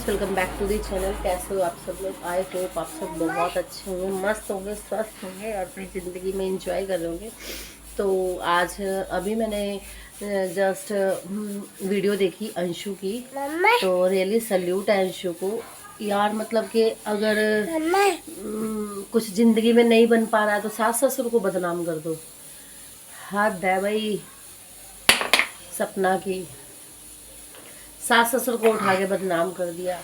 Welcome back to the channel. कैसे हो आप सब लोग? आई होप आप सब बहुत अच्छे होंगे, मस्त होंगे, स्वस्थ होंगे और अपनी ज़िंदगी में इंजॉय कर रहे होंगे। तो आज अभी मैंने जस्ट वीडियो देखी अंशु की, तो रियली सल्यूट है अंशु को यार। मतलब कि अगर कुछ ज़िंदगी में नहीं बन पा रहा है तो सास ससुर को बदनाम कर दो। हद है भाई। सपना की सास ससुर को उठा के बदनाम कर दिया।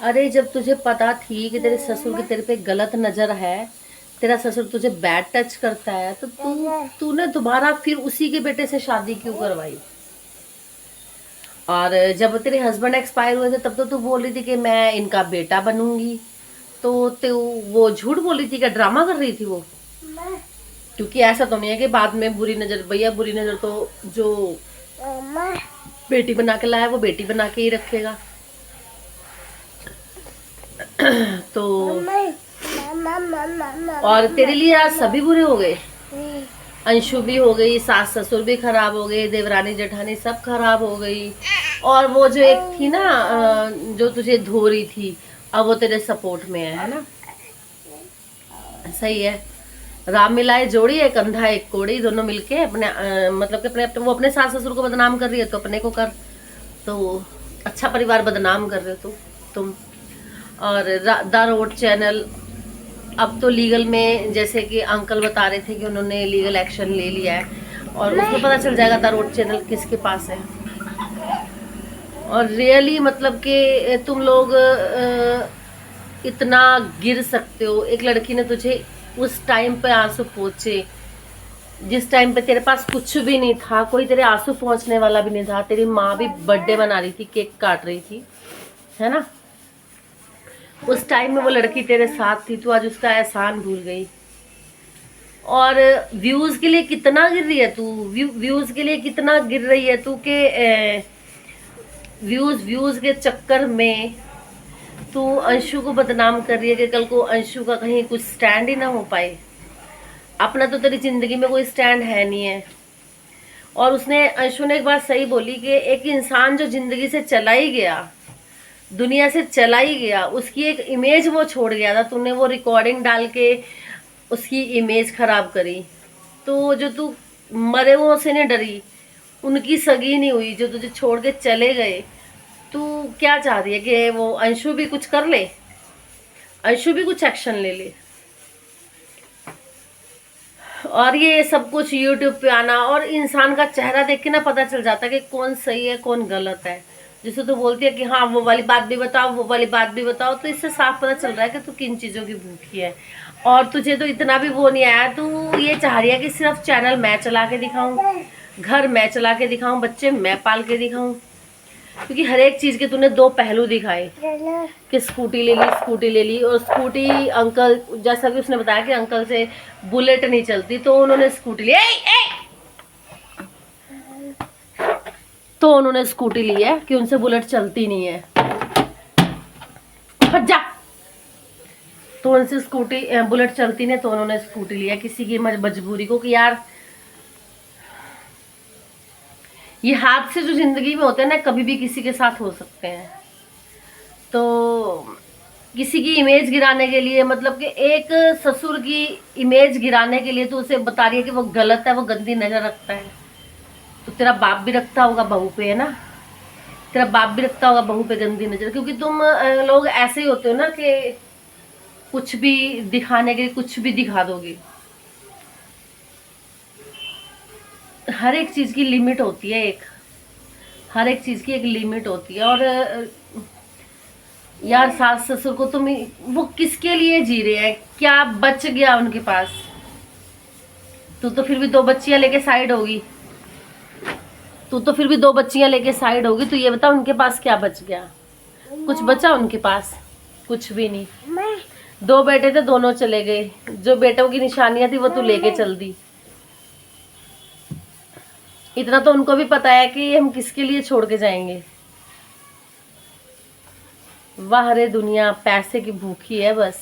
अरे जब तुझे पता थी कि तेरे ससुर की तेरे पे गलत नजर है, तेरा ससुर तुझे बैड टच करता है, तो तूने दोबारा फिर उसी के बेटे से शादी क्यों करवाई? और जब तेरे हस्बैंड एक्सपायर हुए थे तब तो तू बोल रही थी कि मैं इनका बेटा बनूंगी। तो तू वो झूठ बोल रही थी, क्या ड्रामा कर रही थी वो? क्योंकि ऐसा तो नहीं है कि बाद में बुरी नजर, भैया बुरी नजर तो जो बेटी बना के लाया वो बेटी बना के ही रखेगा। तो और तेरे लिए आज सभी बुरे हो गए। अंशु भी हो गई, सास ससुर भी खराब हो गए, देवरानी जेठानी सब खराब हो गई। और वो जो एक थी ना जो तुझे धो रही थी, अब वो तेरे सपोर्ट में है ना? सही है। राम मिलाए जोड़ी, एक अंधा एक कोड़ी, दोनों मिलके अपने मतलब कि अपने वो अपने सास ससुर को बदनाम कर रही है तो अपने को कर। तो अच्छा परिवार बदनाम कर रहे हो तुम। और द रोड चैनल अब तो लीगल में, जैसे कि अंकल बता रहे थे कि उन्होंने लीगल एक्शन ले लिया है और उसमें पता चल जाएगा द रोड चैनल किसके पास है। और रियली मतलब कि तुम लोग इतना गिर सकते हो। एक लड़की ने तुझे उस टाइम पे आंसू पहुंचे जिस टाइम पे तेरे पास कुछ भी नहीं था, कोई तेरे आंसू पहुंचने वाला भी नहीं था। तेरी माँ भी बर्थडे मना रही थी, केक काट रही थी, है ना? उस टाइम में वो लड़की तेरे साथ थी, तू आज उसका एहसान भूल गई। और व्यूज के लिए कितना गिर रही है तू, व्यूज के लिए कितना गिर रही है तू के व्यूज के चक्कर में तू अंशु को बदनाम कर रही है कि कल को अंशु का कहीं कुछ स्टैंड ही ना हो पाए। अपना तो तेरी जिंदगी में कोई स्टैंड है नहीं है। और उसने अंशु ने एक बात सही बोली कि एक इंसान जो जिंदगी से चला ही गया, दुनिया से चला ही गया, उसकी एक इमेज वो छोड़ गया था, तूने वो रिकॉर्डिंग डाल के उसकी इमेज खराब करी। तो जो तू मरे हुओं से नहीं डरी, उनकी सगी नहीं हुई, जो तुझे छोड़ के चले गए, तू क्या चाह रही है कि वो अंशु भी कुछ कर ले, अंशु भी कुछ एक्शन ले ले? और ये सब कुछ यूट्यूब पे आना, और इंसान का चेहरा देख के ना पता चल जाता है कि कौन सही है कौन गलत है। जैसे तू बोलती है कि हाँ वो वाली बात भी बताओ, वो वाली बात भी बताओ, तो इससे साफ पता चल रहा है कि तू किन चीज़ों की भूखी है। और तुझे तो इतना भी वो नहीं आया, तू ये चाह रही है कि सिर्फ चैनल मैं चला के दिखाऊं, घर मैं चला के दिखाऊं, बच्चे मैं पाल के दिखाऊं। क्योंकि हर एक चीज़ के तूने दो पहलू दिखाए कि स्कूटी ले ली, और स्कूटी अंकल, जैसा कि उसने बताया कि अंकल से बुलेट नहीं चलती, तो उन्होंने स्कूटी ली। तो उन्होंने स्कूटी ली है कि उनसे बुलेट चलती नहीं है। हट जा। तो उनसे स्कूटी बुलेट चलती नहीं, तो उन्होंने स्कूटी लिया किसी की मजबूरी को कि यार ये हादसे जो जिंदगी में होते हैं ना, कभी भी किसी के साथ हो सकते हैं। तो किसी की इमेज गिराने के लिए, मतलब कि एक ससुर की इमेज गिराने के लिए तो उसे बता रही है कि वो गलत है, वो गंदी नजर रखता है। तो तेरा बाप भी रखता होगा बहू पे, है ना? तेरा बाप भी रखता होगा बहू पे गंदी नजर, क्योंकि तुम लोग ऐसे ही होते हो ना कि कुछ भी दिखाने के लिए कुछ भी दिखा दोगे। हर एक चीज की लिमिट होती है, हर एक चीज की एक लिमिट होती है। और यार सास ससुर को तुम, वो किसके लिए जी रहे हैं? क्या बच गया उनके पास? तू तो फिर भी दो बच्चियां लेके साइड होगी, तो ये बता उनके पास क्या बच गया? कुछ बचा उनके पास? कुछ भी नहीं। दो बेटे थे, दोनों चले गए। जो बेटों की निशानियां थी वो तू लेके चल दी। इतना तो उनको भी पता है कि हम किसके लिए छोड़ के जाएंगे। वाह रे दुनिया, पैसे की भूखी है बस।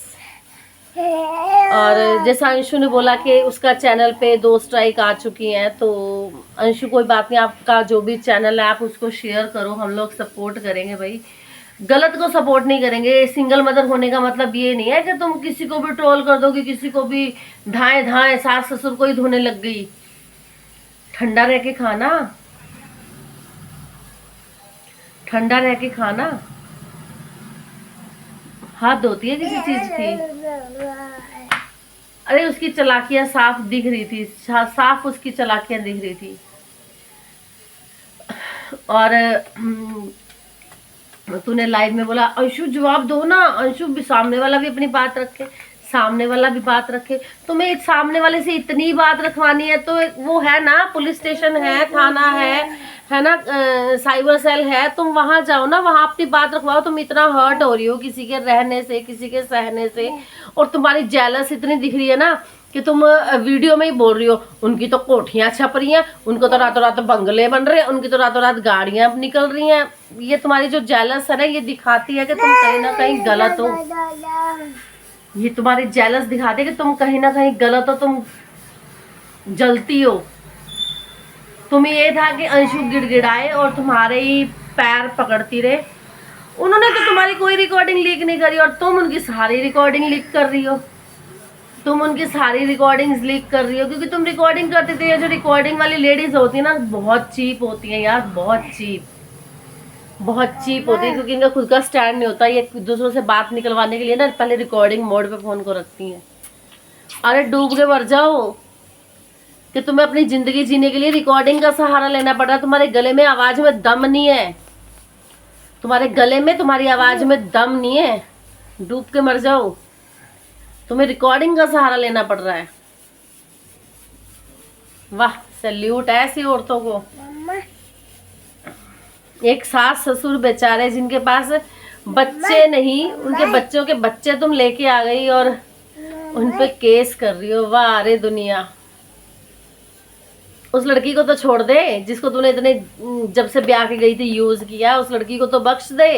और जैसा अंशु ने बोला कि उसका चैनल पे 2 स्ट्राइक आ चुकी हैं, तो अंशु कोई बात नहीं, आपका जो भी चैनल है आप उसको शेयर करो, हम लोग सपोर्ट करेंगे भाई। गलत को सपोर्ट नहीं करेंगे। सिंगल मदर होने का मतलब ये नहीं है कि तुम किसी को भी ट्रोल कर दोगे, किसी को भी धाए धाए सास ससुर को ही धोने लग गई। ठंडा रह के खाना, ठंडा रह के खाना। हाथ धोती है किसी चीज की। अरे उसकी चालाकियां साफ दिख रही थी, साफ उसकी चालाकियां दिख रही थी। और तूने लाइव में बोला अंशु जवाब दो ना, अंशु भी सामने वाला भी अपनी बात रखे, सामने वाला भी बात रखे। तुम्हें सामने वाले से इतनी बात रखवानी है तो वो है ना, पुलिस स्टेशन है, थाना है ना, साइबर सेल है, तुम वहां जाओ ना, वहां अपनी बात रखवाओ। तुम इतना हर्ट हो रही हो किसी के रहने से, किसी के सहने से, और तुम्हारी जेलस इतनी दिख रही है ना कि तुम वीडियो में ही बोल रही हो उनकी तो कोठियां छप रही हैं, उनको तो रातों रात बंगले बन रहे हैं, उनकी तो रातों रात गाड़ियां निकल रही हैं। ये तुम्हारी जो जेलस है ना, ये दिखाती है कि तुम कहीं ना कहीं गलत हो। ये तुम्हारी जेलस दिखाती है कि तुम कहीं ना कहीं गलत हो, तुम जलती हो। तुम्हें ये था कि अंशु गिड़गिड़ाए और तुम्हारे ही पैर पकड़ती रहे। उन्होंने तो तुम्हारी कोई रिकॉर्डिंग लीक नहीं करी और तुम उनकी सारी रिकॉर्डिंग लीक कर रही हो। तुम उनकी सारी रिकॉर्डिंग्स लीक कर रही हो क्योंकि तुम रिकॉर्डिंग करते थे। जो रिकॉर्डिंग वाली लेडीज होती है ना, बहुत चीप होती हैं यार, बहुत चीप, बहुत चीप होती है, क्योंकि इनका खुद का स्टैंड नहीं होता। ये दूसरों से बात निकलवाने के लिए ना पहले रिकॉर्डिंग मोड पे फोन को रखती हैं। अरे डूब के मर जाओ कि तुम्हें अपनी जिंदगी जीने के लिए रिकॉर्डिंग का सहारा लेना पड़ रहा है। तुम्हारे गले में आवाज में दम नहीं है, तुम्हारे गले में तुम्हारी आवाज में दम नहीं है। डूब के मर जाओ, तुम्हें रिकॉर्डिंग का सहारा लेना पड़ रहा है। वाह, सैल्यूट है ऐसी औरतों को। एक सास ससुर बेचारे जिनके पास बच्चे नहीं, उनके बच्चों के बच्चे तुम लेके आ गई और उन पे केस कर रही हो। वाह अरे दुनिया। उस लड़की को तो छोड़ दे जिसको तूने इतने जब से ब्याह के गई थी यूज किया, उस लड़की को तो बख्श दे।